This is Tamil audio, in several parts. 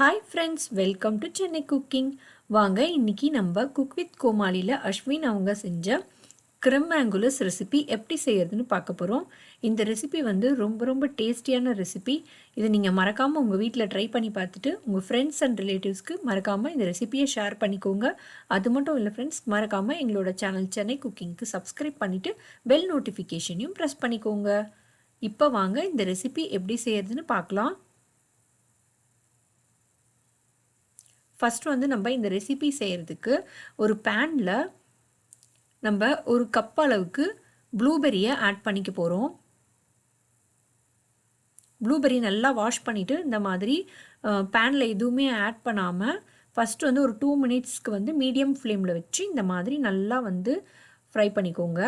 Hi friends, welcome to Chennai Cooking. வாங்க இன்னைக்கு நம்ம குக் வித் கோமாளில அஸ்வின் அவங்க செஞ்ச Creme Anglaise ரெசிபி எப்படி செய்யறதுன்னு பார்க்க போறோம். இந்த ரெசிபி வந்து ரொம்ப டேஸ்டியான ரெசிபி. இதை நீங்க மறக்காம உங்க வீட்ல ட்ரை பண்ணி பார்த்துட்டு உங்க ஃப்ரெண்ட்ஸ் அண்ட் ரிலேட்டிவ்ஸ்க்கு மறக்காம இந்த ரெசிபியை ஷேர் பண்ணிக்கோங்க. அது மட்டும் இல்ல ஃப்ரெண்ட்ஸ், மறக்காம எங்களோட சேனல் சென்னை குக்கிங்க்கு சப்ஸ்கிரைப் பண்ணிட்டு பெல் நோட்டிஃபிகேஷனையும் பிரஸ் பண்ணிக்கோங்க. இப்போ வாங்க இந்த ரெசிபி எப்படி செய்யறதுன்னு பார்க்கலாம். ஃபர்ஸ்ட் வந்து நம்ம இந்த ரெசிபி செய்கிறதுக்கு ஒரு பேனில் நம்ம ஒரு கப் அளவுக்கு ப்ளூபெரியை ஆட் பண்ணிக்க போகிறோம். ப்ளூபெரி நல்லா வாஷ் பண்ணிவிட்டு இந்த மாதிரி பேனில் எதுவுமே ஆட் பண்ணாமல் ஃபஸ்ட்டு வந்து ஒரு 2 மினிட்ஸ்க்கு வந்து மீடியம் ஃப்ளேமில் வச்சு இந்த மாதிரி நல்லா வந்து ஃப்ரை பண்ணிக்கோங்க.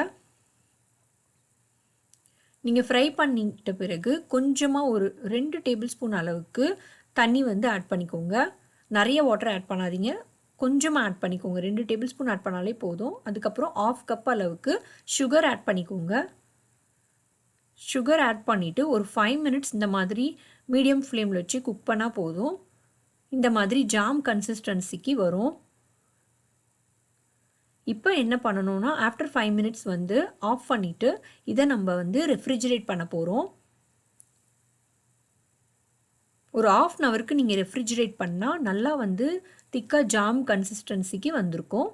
நீங்கள் ஃப்ரை பண்ணிட்ட பிறகு கொஞ்சமாக ஒரு 2 டேபிள் ஸ்பூன் அளவுக்கு தண்ணி வந்து ஆட் பண்ணிக்கோங்க. நிறைய வாட்டர் ஆட் பண்ணாதீங்க, கொஞ்சமாக ஆட் பண்ணிக்கோங்க. 2 டேபிள் ஸ்பூன் ஆட் பண்ணாலே போதும். அதுக்கப்புறம் 1/2 கப் அளவுக்கு சுகர் ஆட் பண்ணிக்கோங்க. சுகர் ஆட் பண்ணிவிட்டு ஒரு 5 மினிட்ஸ் இந்த மாதிரி மீடியம் ஃப்ளேமில் வச்சு குக் பண்ணால் போதும். இந்த மாதிரி ஜாம் கன்சிஸ்டன்சிக்கு வரும். இப்போ என்ன பண்ணணும்னா ஆஃப்டர் 5 மினிட்ஸ் வந்து ஆஃப் பண்ணிவிட்டு இதை நம்ம வந்து ரெஃப்ரிஜரேட் பண்ண போகிறோம். ஒரு 1/2 ஹவருக்கு நீங்கள் ரெஃப்ரிஜரேட் பண்ணால் நல்லா வந்து திக்காக ஜாம் கன்சிஸ்டன்சிக்கு வந்திருக்கும்.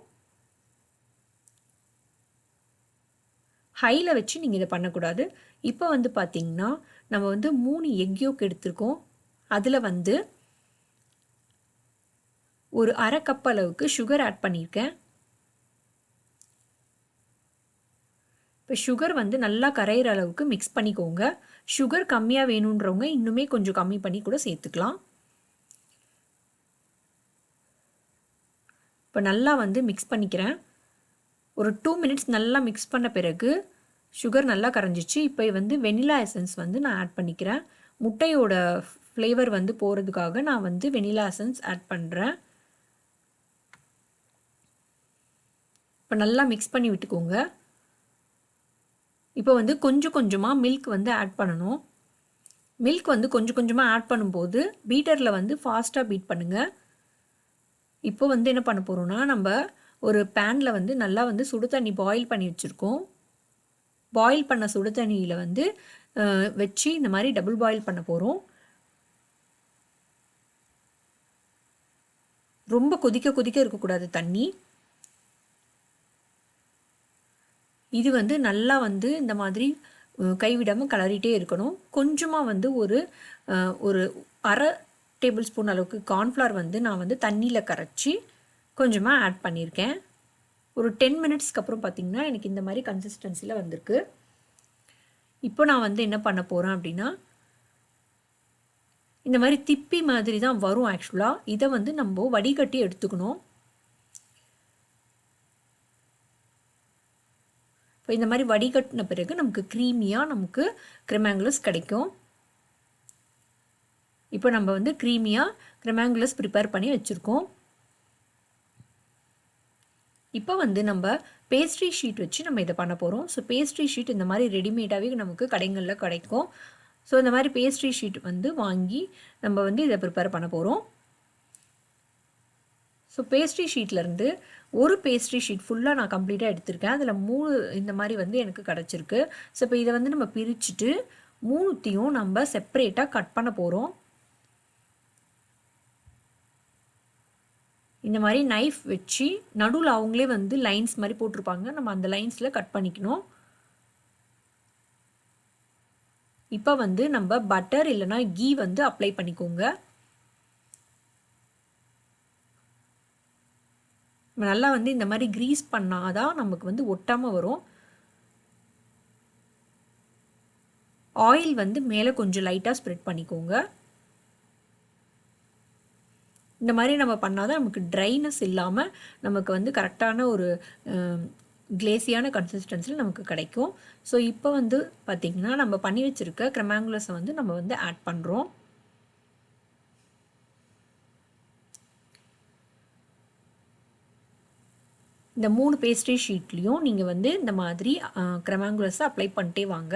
ஹையில் வச்சு நீங்கள் இதை பண்ணக்கூடாது. இப்போ வந்து பார்த்திங்கன்னா நம்ம வந்து 3 எக் யோக் எடுத்திருக்கோம். அதில் வந்து ஒரு 1/2 கப் அளவுக்கு சுகர் ஆட் பண்ணியிருக்கேன். இப்போ சுகர் வந்து நல்லா கரையிற அளவுக்கு மிக்ஸ் பண்ணிக்கோங்க. சுகர் கம்மியாக வேணுன்றவங்க இன்னுமே கொஞ்சம் கம்மி பண்ணி கூட சேர்த்துக்கலாம். இப்போ நல்லா வந்து மிக்ஸ் பண்ணிக்கிறேன். ஒரு 2 மினிட்ஸ் நல்லா மிக்ஸ் பண்ண பிறகு சுகர் நல்லா கரைஞ்சிச்சு. இப்போ வந்து வெனிலா எசன்ஸ் வந்து நான் ஆட் பண்ணிக்கிறேன். முட்டையோட ஃப்ளேவர் வந்து போகிறதுக்காக நான் வந்து வெனிலா எசன்ஸ் ஆட் பண்ணுறேன். இப்போ நல்லா மிக்ஸ் பண்ணி விட்டுக்கோங்க. இப்போ வந்து கொஞ்சமாக மில்க் வந்து ஆட் பண்ணணும். மில்க் வந்து கொஞ்சமாக ஆட் பண்ணும்போது பீட்டரில் வந்து ஃபாஸ்ட்டாக பீட் பண்ணுங்கள். இப்போ வந்து என்ன பண்ண போகிறோம்னா நம்ம ஒரு பேனில் வந்து நல்லா வந்து சுடு தண்ணி பாயில் பண்ணி வச்சுருக்கோம். பாயில் பண்ண சுடு தண்ணியில் வந்து வச்சு இந்த மாதிரி டபுள் பாயில் பண்ண போகிறோம். ரொம்ப கொதிக்க இருக்கக்கூடாது தண்ணி. இது வந்து நல்லா வந்து இந்த மாதிரி கைவிடாமல் கலரிட்டே இருக்கணும். கொஞ்சமாக வந்து ஒரு 1/2 டேபிள் ஸ்பூன் அளவுக்கு கார்ன்ஃப்ளவர் வந்து நான் வந்து தண்ணியில் கரைச்சி கொஞ்சமாக ஆட் பண்ணியிருக்கேன். ஒரு 10 மினிட்ஸ்க்கு அப்புறம் பார்த்திங்கன்னா எனக்கு இந்த மாதிரி கன்சிஸ்டன்சியில் வந்திருக்கு. இப்போ நான் வந்து என்ன பண்ண போகிறேன் அப்படின்னா இந்த மாதிரி திப்பி மாதிரி தான் வரும். ஆக்சுவலாக இதை வந்து நம்ம வடிகட்டி எடுத்துக்கணும். இப்போ இந்த மாதிரி வடிகட்டின பிறகு நமக்கு க்ரீமியாக நமக்கு Creme Anglaise கிடைக்கும். இப்போ நம்ம வந்து க்ரீமியாக Creme Anglaise ப்ரிப்பேர் பண்ணி வச்சுருக்கோம். இப்போ வந்து நம்ம பேஸ்ட்ரி ஷீட் வச்சு நம்ம இதை பண்ண போகிறோம். ஸோ பேஸ்ட்ரி ஷீட் இந்த மாதிரி ரெடிமேடாகவே நமக்கு கடைகளில் கிடைக்கும். ஸோ இந்த மாதிரி பேஸ்ட்ரி ஷீட் வந்து வாங்கி நம்ம வந்து இதை ப்ரிப்பேர் பண்ண போகிறோம். ஸோ பேஸ்ட்ரி ஷீட்லேருந்து ஒரு பேஸ்ட்ரி ஷீட் ஃபுல்லாக நான் கம்ப்ளீட்டாக எடுத்திருக்கேன். அதில் 3 இந்த மாதிரி வந்து எனக்கு கிடச்சிருக்கு. ஸோ இப்போ இதை வந்து நம்ம பிரிச்சுட்டு 3த்தையும் நம்ம செப்பரேட்டாக கட் பண்ண போகிறோம். இந்த மாதிரி நைஃப் வச்சு நடுவில் அவங்களே வந்து லைன்ஸ் மாதிரி போட்டிருப்பாங்க, நம்ம அந்த லைன்ஸில் கட் பண்ணிக்கணும். இப்போ வந்து நம்ம பட்டர் இல்லைனா கீ வந்து அப்ளை பண்ணிக்கோங்க. நல்லா வந்து இந்த மாதிரி க்ரீஸ் பண்ணாதான் நமக்கு வந்து ஒட்டாமல் வரும். ஆயில் வந்து மேலே கொஞ்சம் லைட்டாக ஸ்ப்ரெட் பண்ணிக்கோங்க. இந்த மாதிரி நம்ம பண்ணாதான் நமக்கு ட்ரைனஸ் இல்லாமல் நமக்கு வந்து கரெக்டான ஒரு கிளேசியான கன்சிஸ்டன்சியில் நமக்கு கிடைக்கும். ஸோ இப்போ வந்து பார்த்திங்கன்னா நம்ம பண்ணி வச்சுருக்க Creme Anglaise வந்து நம்ம வந்து ஆட் பண்ணுறோம். இந்த 3 பேஸ்ட்ரி ஷீட்லேயும் நீங்கள் வந்து இந்த மாதிரி Creme Anglaise அப்ளை பண்ணிட்டே வாங்க.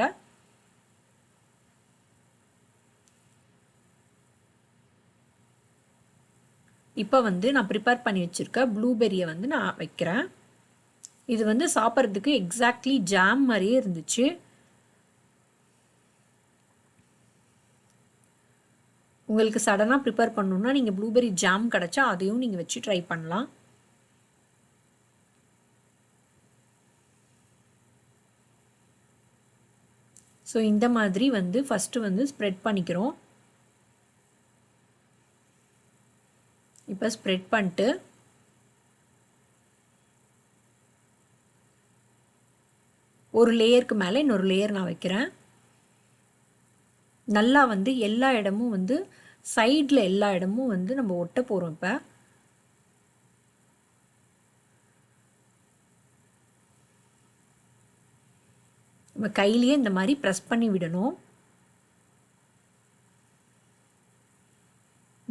இப்போ வந்து நான் ப்ரிப்பேர் பண்ணி வச்சுருக்க ப்ளூபெரியை வந்து நான் வைக்கிறேன். இது வந்து சாப்பிட்றதுக்கு எக்ஸாக்ட்லி ஜாம் மாதிரியே இருந்துச்சு. உங்களுக்கு சடனாக ப்ரிப்பேர் பண்ணணுன்னா நீங்கள் ப்ளூபெரி ஜாம் கிடச்சா அதையும் நீங்கள் வச்சு ட்ரை பண்ணலாம். ஸோ இந்த மாதிரி வந்து ஃபஸ்ட்டு வந்து ஸ்ப்ரெட் பண்ணிக்கிறோம். இப்போ ஸ்ப்ரெட் பண்ணிட்டு ஒரு லேயருக்கு மேலே இன்னொரு லேயர் நான் வைக்கிறேன். நல்லா வந்து எல்லா இடமும் வந்து சைடில் எல்லா இடமும் வந்து நம்ம ஒட்ட போகிறோம். இப்போ நம்ம கையிலேயே இந்த மாதிரி ப்ரெஸ் பண்ணி விடணும்.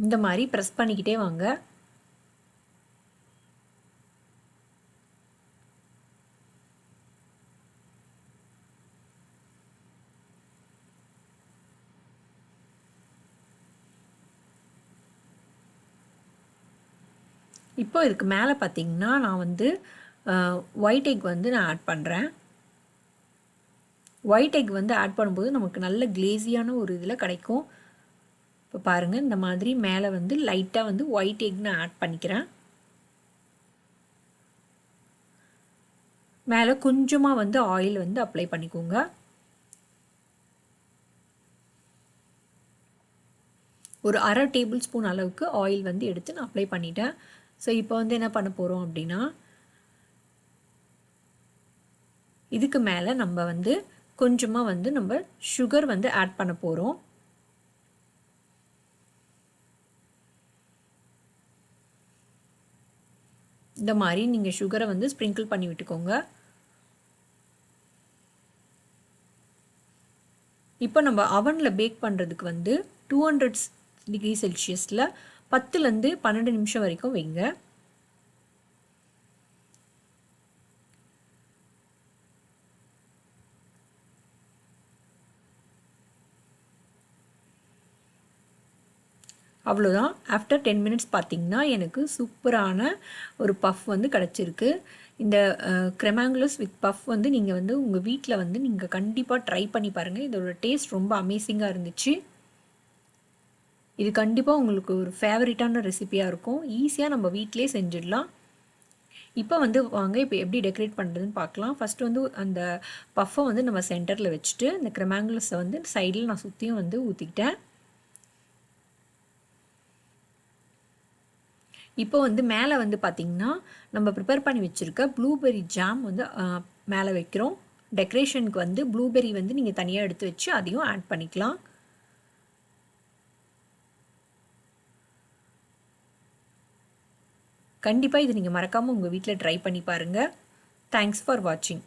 இந்த மாதிரி ப்ரெஸ் பண்ணிக்கிட்டே வாங்க. இப்போ இதுக்கு மேலே பார்த்தீங்கன்னா நான் வந்து ஒயிட் எக் வந்து நான் ஆட் பண்ணுறேன். ஒயிட் எக் வந்து ஆட் பண்ணும்போது நமக்கு நல்ல கிளேஸியான ஒரு இதில் கிடைக்கும். இப்போ பாருங்கள், இந்த மாதிரி மேலே வந்து லைட்டாக வந்து ஒயிட் எக் நான் ஆட் பண்ணிக்கிறேன். மேலே கொஞ்சமாக வந்து ஆயில் வந்து அப்ளை பண்ணிக்கோங்க. ஒரு அரை டேபிள் ஸ்பூன் அளவுக்கு ஆயில் வந்து எடுத்து நான் அப்ளை பண்ணிட்டேன். ஸோ இப்போ வந்து என்ன பண்ண போகிறோம் அப்படின்னா, இதுக்கு மேலே நம்ம வந்து கொஞ்சமாக வந்து நம்ம சுகர் வந்து ஆட் பண்ண போகிறோம். இந்த மாதிரி நீங்கள் சுகரை வந்து ஸ்ப்ரிங்கிள் பண்ணி விட்டுக்கோங்க. இப்போ நம்ம அவனில் பேக் பண்ணுறதுக்கு வந்து 200 டிகிரி செல்சியஸில் 10லேருந்து 12 நிமிஷம் வரைக்கும் வைங்க. அவ்வளோதான். ஆஃப்டர் 10 மினிட்ஸ் பார்த்திங்கன்னா எனக்கு சூப்பரான ஒரு பஃப் வந்து கிடச்சிருக்கு. இந்த க்ரெம் ஆங்குலஸ் வித் பஃப் வந்து நீங்கள் வந்து உங்கள் வீட்டில் வந்து நீங்கள் கண்டிப்பாக ட்ரை பண்ணி பாருங்கள். இதோட டேஸ்ட் ரொம்ப அமேசிங்காக இருந்துச்சு. இது கண்டிப்பாக உங்களுக்கு ஒரு ஃபேவரட்டான ரெசிபியாக இருக்கும். ஈஸியாக நம்ம வீட்டிலே செஞ்சிடலாம். இப்போ வந்து வாங்க இப்போ எப்படி டெக்கரேட் பண்ணுறதுன்னு பார்க்கலாம். ஃபஸ்ட்டு வந்து அந்த பஃப்பை வந்து நம்ம சென்டரில் வச்சுட்டு இந்த க்ரெம் ஆங்குலஸை வந்து சைடில் நான் சுற்றியும் வந்து ஊற்றிக்கிட்டேன். இப்போ வந்து மேலே வந்து பார்த்திங்கன்னா நம்ம ப்ரிப்பேர் பண்ணி வச்சுருக்க ப்ளூபெர்ரி ஜாம் வந்து மேலே வைக்கிறோம். டெக்கரேஷனுக்கு வந்து ப்ளூபெர்ரி வந்து நீங்கள் தனியாக எடுத்து வச்சு அதையும் ஆட் பண்ணிக்கலாம். கண்டிப்பாக இது நீங்கள் மறக்காமல் உங்கள் வீட்டில் ட்ரை பண்ணி பாருங்கள். தேங்க்ஸ் ஃபார் வாட்சிங்.